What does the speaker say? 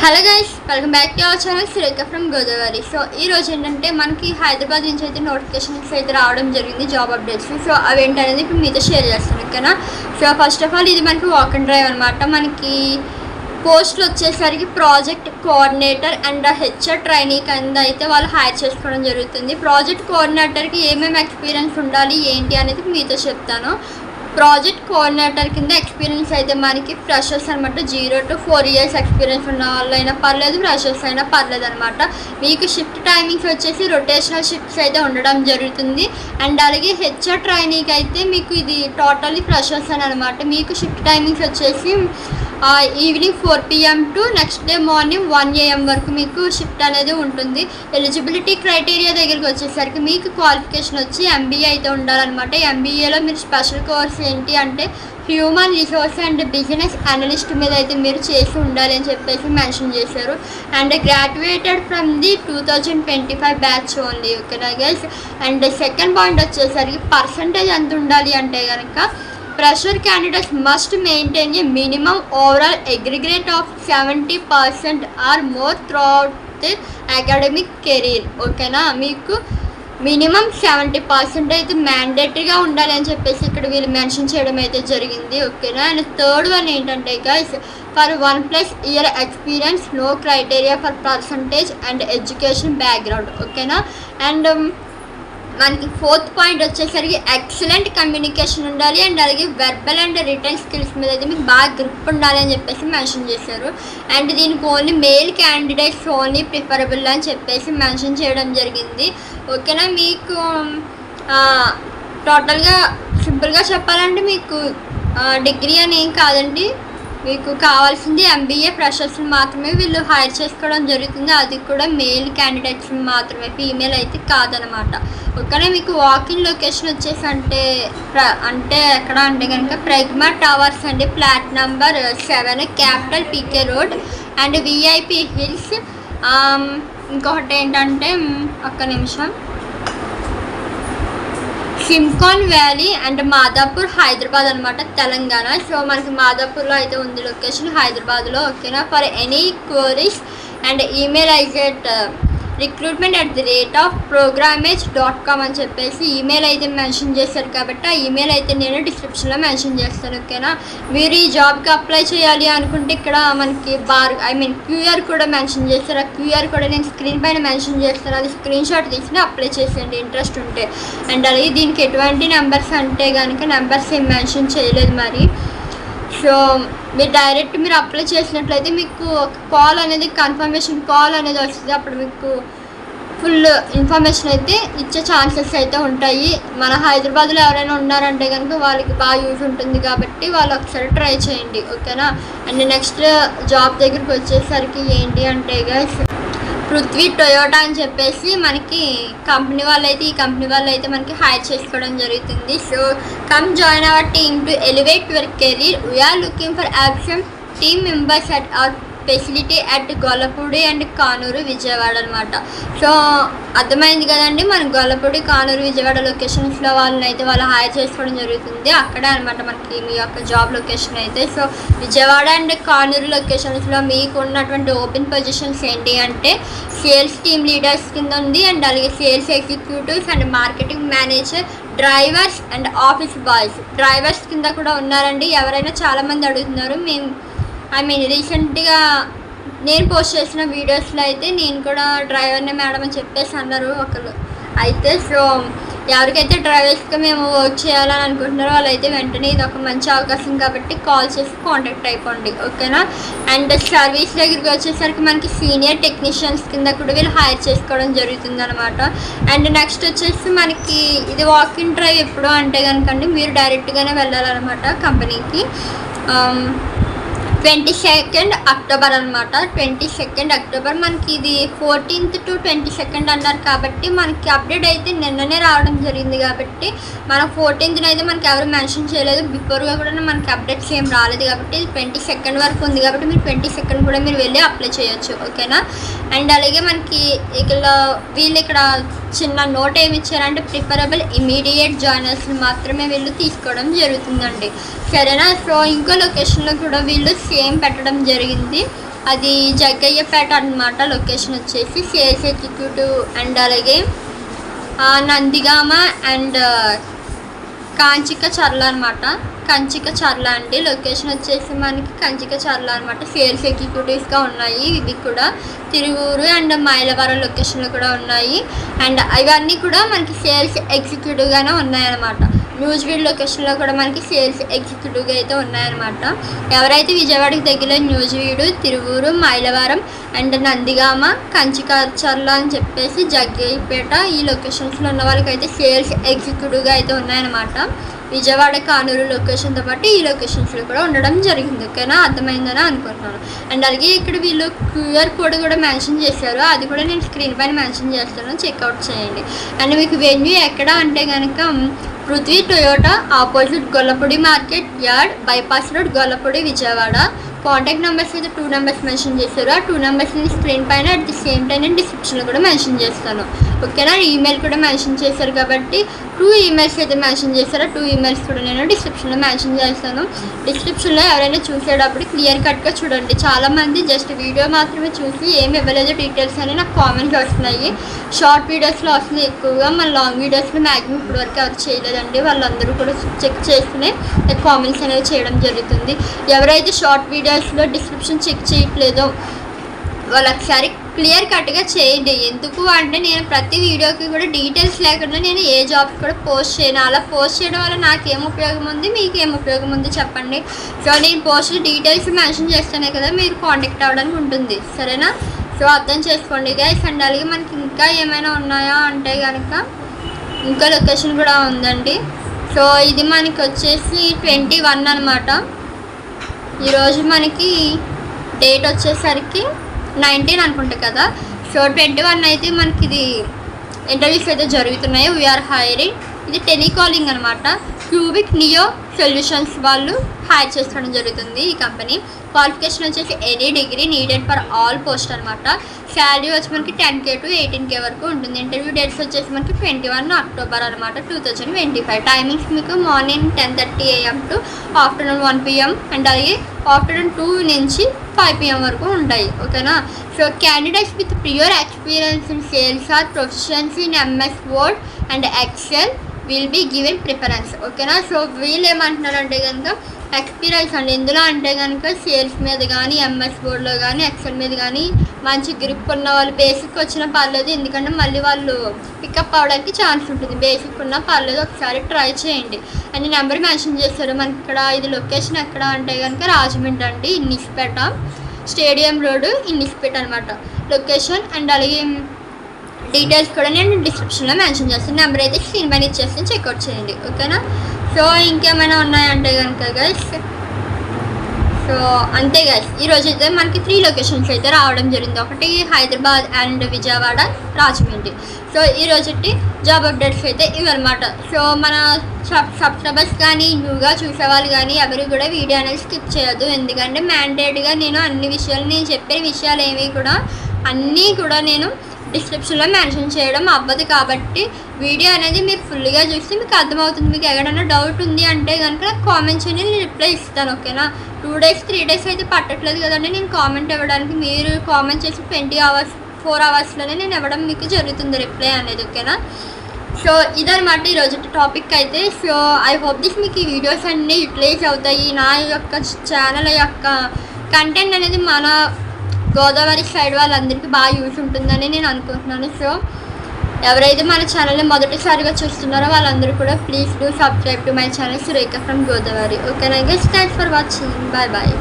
Hello guys, welcome back to our channel Surekha from Godavari. So ఈరోజు ఏంటంటే మనకి హైదరాబాద్ నుంచి అయితే నోటిఫికేషన్స్ అయితే రావడం జరిగింది, జాబ్ అప్డేట్స్. సో అవి ఏంటనేది ఇప్పుడు మీతో షేర్ చేస్తాను, ఓకేనా. సో ఫస్ట్ ఆఫ్ ఆల్ ఇది మనకి వాక్ అండ్ డ్రైవ్ అనమాట. మనకి పోస్టులు వచ్చేసరికి project coordinator and HR trainee కింద అయితే వాళ్ళు హైర్ చేసుకోవడం జరుగుతుంది. ప్రాజెక్ట్ కోఆర్డినేటర్కి ఏమేమి ఎక్స్పీరియన్స్ ఉండాలి ఏంటి అనేది మీతో చెప్తాను. ప్రాజెక్ట్ కోఆర్డినేటర్ కింద ఎక్స్పీరియన్స్ అయితే మనకి ఫ్రెషర్స్ అనమాట. 0 to 4 years ఎక్స్పీరియన్స్ ఉన్న వాళ్ళు అయినా పర్లేదు, ఫ్రెషర్స్ అయినా పర్లేదు అనమాట. మీకు షిఫ్ట్ టైమింగ్స్ వచ్చేసి రొటేషనల్ షిఫ్ట్స్ అయితే ఉండడం జరుగుతుంది. అండ్ అలాగే హెచ్ఆర్ ట్రైనీకి అయితే మీకు ఇది టోటల్లీ ఫ్రెషర్స్ అని అనమాట. మీకు షిఫ్ట్ టైమింగ్స్ వచ్చేసి evening 4 PM to next day morning 1 AM వరకు మీకు షిఫ్ట్ అనేది ఉంటుంది. ఎలిజిబిలిటీ క్రైటీరియా దగ్గరికి వచ్చేసరికి మీకు క్వాలిఫికేషన్ వచ్చి MBA అయితే ఉండాలన్నమాట. MBAలో మీరు స్పెషల్ కోర్స్ ఏంటి అంటే human resource and business analyst మీద అయితే మీరు చేసి ఉండాలి అని చెప్పేసి మెన్షన్ చేశారు. And graduated from the 2025 batch only, ఓకేనా గైస్. అండ్ సెకండ్ పాయింట్ వచ్చేసరికి పర్సంటేజ్ ఎంత ఉండాలి అంటే కనుక fresher candidates must maintain a minimum overall aggregate of 70% or more throughout the academic career, ఓకేనా. మీకు మినిమం 70% అయితే మ్యాండేటరీగా ఉండాలి అని చెప్పేసి ఇక్కడ వీళ్ళు మెన్షన్ చేయడం అయితే జరిగింది, ఓకేనా. అండ్ థర్డ్ వన్ ఏంటంటే guys, for 1+ year experience, no criteria for percentage and education background, ఓకేనా. అండ్ మనకి ఫోర్త్ పాయింట్ వచ్చేసరికి ఎక్సలెంట్ కమ్యూనికేషన్ ఉండాలి. అండ్ అలాగే వెర్బల్ అండ్ రిటర్న్ స్కిల్స్ మీద అయితే మీకు బాగా గ్రిప్ ఉండాలి అని చెప్పేసి మెన్షన్ చేశారు. అండ్ దీనికి only male candidates only preferable అని చెప్పేసి మెన్షన్ చేయడం జరిగింది, ఓకేనా. మీకు టోటల్గా సింపుల్గా చెప్పాలంటే మీకు డిగ్రీ అని ఏం కాదండి, మీకు కావాల్సింది MBA ఫ్రెషర్స్ని మాత్రమే వీళ్ళు హైర్ చేసుకోవడం జరుగుతుంది. అది కూడా మేల్ క్యాండిడేట్స్ని మాత్రమే, ఫీమేల్ అయితే కాదనమాట, ఓకేనా. మీకు వాకింగ్ లొకేషన్ వచ్చేసి అంటే ఎక్కడ అంటే కనుక ప్రెగ్మా టవర్స్ అండి, flat number 7, capital PK road and VIP hills. ఇంకొకటి ఏంటంటే ఒక్క నిమిషం, సింకాన్ వ్యాలీ అండ్ మాదాపూర్ హైదరాబాద్ అనమాట, తెలంగాణ. సో మనకి మాదాపూర్లో అయితే ఉంది లొకేషన్, హైదరాబాద్లో, ఓకేనా. For any queries and email ఐజెట్ recruitment@programage.com అని చెప్పేసి ఈమెయిల్ అయితే మెన్షన్ చేశారు కాబట్టి ఆ ఈమెయిల్ అయితే నేను డిస్క్రిప్షన్లో మెన్షన్ చేస్తాను, ఓకేనా. మీరు ఈ జాబ్కి అప్లై చేయాలి అనుకుంటే ఇక్కడ మనకి QR కూడా మెన్షన్ చేస్తారు. ఆ QR కూడా నేను స్క్రీన్ పైన మెన్షన్ చేస్తాను, అది స్క్రీన్ షాట్ తీసుకుని అప్లై చేసేయండి ఇంట్రెస్ట్ ఉంటే. అండ్ అలాగే దీనికి ఎటువంటి నెంబర్స్ అంటే కనుక నెంబర్స్ ఏం మెన్షన్ చేయలేదు మరి. సో మీరు డైరెక్ట్ మీరు అప్లై చేసినట్లయితే మీకు ఒక కాల్ అనేది, కన్ఫర్మేషన్ కాల్ అనేది వస్తుంది. అప్పుడు మీకు ఫుల్ ఇన్ఫర్మేషన్ అయితే ఇచ్చే ఛాన్సెస్ అయితే ఉంటాయి. మన హైదరాబాద్లో ఎవరైనా ఉన్నారంటే కనుక వాళ్ళకి బాగా యూజ్ ఉంటుంది కాబట్టి వాళ్ళు ఒకసారి ట్రై చేయండి, ఓకేనా. అండ్ నెక్స్ట్ జాబ్ దగ్గరికి వచ్చేసరికి ఏంటి అంటే గైస్, పృథ్వీ టొయోటా అని చెప్పేసి మనకి కంపెనీ వాళ్ళు అయితే మనకి హైర్ చేసుకోవడం జరుగుతుంది. So come join our team to elevate your career, we're looking for action team members at our facility at Gollapudi and Kanuru, Vijayawada అనమాట. సో అర్థమైంది కదండి, మన గొల్లపూడి, కానూరు, విజయవాడ లొకేషన్స్లో వాళ్ళని అయితే వాళ్ళు హైర్ చేసుకోవడం జరుగుతుంది. అక్కడే అనమాట మనకి మీ యొక్క జాబ్ లొకేషన్ అయితే. సో విజయవాడ అండ్ కానూరు లొకేషన్స్లో మీకు ఉన్నటువంటి ఓపెన్ పొజిషన్స్ ఏంటి అంటే సేల్స్ టీమ్ లీడర్స్ కింద ఉంది. అండ్ అలాగే sales executives and marketing manager, drivers and office boys. Drivers కింద కూడా ఉన్నారండి. ఎవరైనా చాలామంది అడుగుతున్నారు, మేము రీసెంట్గా నేను పోస్ట్ చేసిన వీడియోస్లో అయితే నేను కూడా డ్రైవర్నే మేడం అని చెప్పేసి అన్నారు ఒకరు అయితే. సో ఎవరికైతే డ్రైవర్స్గా మేము వర్క్ చేయాలని అనుకుంటున్నారో వాళ్ళైతే వెంటనే ఇది ఒక మంచి అవకాశం కాబట్టి కాల్ చేసి కాంటాక్ట్ అయిపోండి, ఓకేనా. అండ్ సర్వీస్ దగ్గరికి వచ్చేసరికి మనకి సీనియర్ టెక్నీషియన్స్ కింద కూడా వీళ్ళు హైర్ చేసుకోవడం జరుగుతుంది అనమాట. అండ్ నెక్స్ట్ వచ్చేసి మనకి ఇది వాకింగ్ డ్రైవ్ ఎప్పుడు అంటే కనుకండి మీరు డైరెక్ట్గానే వెళ్ళాలన్నమాట కంపెనీకి. 22 అక్టోబర్ అనమాట. 22 అక్టోబర్ మనకి ఇది 14th to 22 అన్నారు కాబట్టి మనకి అప్డేట్ అయితే నిన్ననే రావడం జరిగింది కాబట్టి మన 14th అయితే మనకి ఎవరు మెన్షన్ చేయలేదు. బిఫోర్గా కూడా మనకి అప్డేట్స్ ఏం రాలేదు కాబట్టి 22 వరకు ఉంది కాబట్టి మీరు 22 కూడా మీరు వెళ్ళి అప్లై చేయొచ్చు, ఓకేనా. అండ్ అలాగే మనకి వీళ్ళు ఇక్కడ చిన్న నోట్ ఏమి ఇచ్చారంటే ప్రిఫరబుల్ ఇమీడియట్ జాయినర్స్ని మాత్రమే వీళ్ళు తీసుకోవడం జరుగుతుందండి, సరేనా. సో ఇంకో లొకేషన్లో కూడా వీళ్ళు సేమ్ పెట్టడం జరిగింది. అది జగ్గయ్యపేట అన్నమాట. లొకేషన్ వచ్చేసి సేల్స్ ఎగ్జిక్యూటివ్ అండ్ అలాగే నందిగామ అండ్ కాంచిక చర్ల అనమాట. కంచిక చర్ల అండి. లొకేషన్ వచ్చేసి మనకి కంచిక చర్ల అనమాట. సేల్స్ ఎగ్జిక్యూటివ్స్గా ఉన్నాయి. ఇవి కూడా తిరువూరు అండ్ మైలవరం లొకేషన్లో కూడా ఉన్నాయి. అండ్ ఇవన్నీ కూడా మనకి సేల్స్ ఎగ్జిక్యూటివ్గానే ఉన్నాయన్నమాట. న్యూజివీడ్ లొకేషన్లో కూడా మనకి సేల్స్ ఎగ్జిక్యూటివ్గా అయితే ఉన్నాయన్నమాట. ఎవరైతే విజయవాడకి దగ్గర న్యూజివీడు, తిరువూరు, మైలవరం అండ్ నందిగామ, కంచికచర్ల అని చెప్పేసి జగ్గయ్యపేట ఈ లొకేషన్స్లో ఉన్న వాళ్ళకైతే సేల్స్ ఎగ్జిక్యూటివ్గా అయితే ఉన్నాయన్నమాట. విజయవాడ, కానూరు లొకేషన్తో పాటు ఈ లొకేషన్స్లో కూడా ఉండడం జరిగింది. ఓకేనా, అర్థమైందని అనుకుంటున్నాను. అండ్ అలాగే ఇక్కడ వీళ్ళు క్యూఆర్ కోడ్ కూడా మెన్షన్ చేశారు. అది కూడా నేను స్క్రీన్ పైన మెన్షన్ చేస్తాను, చెక్అవుట్ చేయండి. అండ్ మీకు వెన్యూ ఎక్కడ అంటే కనుక Prithvi Toyota opposite Gollapudi market yard, bypass road, Gollapudi, Vijayawada. Contact numbers అయితే 2 నెంబర్స్ మెన్షన్ చేశారు. ఆ 2 నెంబర్స్ని స్క్రీన్ పైన అట్ ది సేమ్ టైం నేను డిస్క్రిప్షన్లో కూడా మెన్షన్ చేస్తాను. ఓకేనా, ఈమెయిల్ కూడా మెన్షన్ చేశారు కాబట్టి 2 ఈమెయిల్స్ అయితే మెన్షన్ చేశారు. 2 ఈమెయిల్స్ కూడా నేను డిస్క్రిప్షన్లో మెన్షన్ చేస్తాను. డిస్క్రిప్షన్లో ఎవరైనా చూసేటప్పుడు క్లియర్ కట్గా చూడండి. చాలామంది జస్ట్ వీడియో మాత్రమే చూసి ఏమి ఇవ్వలేదు డీటెయిల్స్ అని నాకు కామెంట్స్ వస్తున్నాయి. షార్ట్ వీడియోస్లో వస్తున్నాయి ఎక్కువగా, మన లాంగ్ వీడియోస్లో మ్యాక్సిమం ఇప్పటివరకు ఎవరు చేయలేదండి. వాళ్ళందరూ కూడా చెక్ చేసుకునే కామెంట్స్ అనేవి చేయడం జరుగుతుంది. ఎవరైతే షార్ట్ వీడియోస్లో డిస్క్రిప్షన్ చెక్ చేయట్లేదో వాళ్ళు ఒకసారి క్లియర్ కట్గా చేయండి. ఎందుకు అంటే నేను ప్రతి వీడియోకి కూడా డీటెయిల్స్ లేకుండా నేను ఏ జాబ్స్ కూడా పోస్ట్ చేయను. అలా పోస్ట్ చేయడం వల్ల నాకేం ఉపయోగం ఉంది, మీకేం ఉపయోగం ఉంది చెప్పండి. సో నేను పోస్ట్ డీటెయిల్స్ మెన్షన్ చేస్తేనే కదా మీరు కాంటాక్ట్ అవ్వడానికి ఉంటుంది. సరేనా, సో అర్థం చేసుకోండి గైస్. అండ్ అలాగే మనకి ఇంకా ఏమైనా ఉన్నాయా అంటే కనుక ఇంకా లొకేషన్ కూడా ఉందండి. సో ఇది మనకి వచ్చేసి 21 అనమాట. ఈరోజు మనకి డేట్ వచ్చేసరికి 19 అనుకుంటా కదా. సో 21 అయితే మనకి ఇది ఇంటర్వ్యూస్ అయితే జరుగుతున్నాయి. We're hiring. ఇది టెలికాలింగ్ అనమాట. క్యూబిక్ నియో సొల్యూషన్స్ వాళ్ళు హైర్ చేసుకోవడం జరుగుతుంది ఈ కంపెనీ. క్వాలిఫికేషన్ వచ్చేసి any degree needed for all post అనమాట. శాలరీ వచ్చి మనకి 10K to 18K వరకు ఉంటుంది. ఇంటర్వ్యూ డేట్స్ వచ్చేసి మనకి 21 అక్టోబర్ అనమాట 2025. టైమింగ్స్ మీకు morning 10:30 AM to afternoon 1 PM and అలాగే ఆఫ్టర్నూన్ 2 నుంచి 5 PM వరకు ఉంటాయి. ఓకేనా, so candidates with prior experience in sales or proficiency in MS word and excel will be given preference. ఓకేనా, సో వీళ్ళు ఏమంటున్నారంటే కనుక ఎక్స్పీరియన్స్ అండి. ఎందులో అంటే కనుక సేల్స్ మీద కానీ, MS వర్డ్లో కానీ, ఎక్సెల్ మీద కానీ మంచి గ్రిప్ ఉన్న వాళ్ళు బేసిక్ వచ్చినా పర్లేదు. ఎందుకంటే మళ్ళీ వాళ్ళు పికప్ అవ్వడానికి ఛాన్స్ ఉంటుంది. బేసిక్ ఉన్నా పర్లేదు, ఒకసారి ట్రై చేయండి. అండ్ నెంబర్ మెన్షన్ చేస్తారు మనకి ఇక్కడ. ఇది లొకేషన్ ఎక్కడ అంటే కనుక రాజమండ్రి అండి, ఇన్నిస్పేట, స్టేడియం రోడ్, ఇన్నిస్పేట అనమాట లొకేషన్. అండ్ అలాగే డీటెయిల్స్ కూడా నేను డిస్క్రిప్షన్లో మెన్షన్ చేస్తాను. నెంబర్ అయితే స్క్రీన్ పైన ఇచ్చేస్తాను, చెక్అవుట్ చేయండి. ఓకేనా, సో ఇంకేమైనా ఉన్నాయంటే కనుక గైస్, సో అంతే గైస్. ఈరోజు అయితే మనకి 3 లొకేషన్స్ అయితే రావడం జరిగింది. ఒకటి హైదరాబాద్ అండ్ విజయవాడ, రాజమండ్రి. సో ఈరోజు జాబ్ అప్డేట్స్ అయితే ఇవన్నమాట. సో మన సబ్స్క్రైబర్స్ కానీ న్యూగా చూసేవాళ్ళు కానీ ఎవరు కూడా వీడియో అనేది స్కిప్ చేయొద్దు. ఎందుకంటే మ్యాండేట్గా నేను అన్ని విషయాలు, నేను చెప్పిన విషయాలు ఏవి కూడా అన్నీ కూడా నేను డిస్క్రిప్షన్లో మెన్షన్ చేయడం అవ్వదు. కాబట్టి వీడియో అనేది మీరు ఫుల్గా చూస్తే మీకు అర్థమవుతుంది. మీకు ఎక్కడైనా డౌట్ ఉంది అంటే కనుక నాకు కామెంట్ చేయండి, నేను రిప్లై ఇస్తాను. ఓకేనా, 2 days 3 days అయితే పట్టట్లేదు కదండి నేను కామెంట్ ఇవ్వడానికి. మీరు కామెంట్ చేసి 20 hours 4 hours నేను ఇవ్వడం మీకు జరుగుతుంది రిప్లై అనేది. ఓకేనా, సో ఇదన్నమాట ఈరోజు టాపిక్ అయితే. సో ఐ హోప్ దిస్ మీకు ఈ వీడియోస్ అన్నీ యూటిలైజ్ అవుతాయి. నా యొక్క ఛానల్ యొక్క కంటెంట్ అనేది మన గోదావరి సైడ్ వాళ్ళందరికీ బాగా యూజ్ ఉంటుందని నేను అనుకుంటున్నాను. సో ఎవరైతే మన ఛానల్ని మొదటిసారిగా చూస్తున్నారో వాళ్ళందరూ కూడా please do subscribe to my channel Surekha from Godavari. ఓకేనా guys, thanks for watching, bye bye.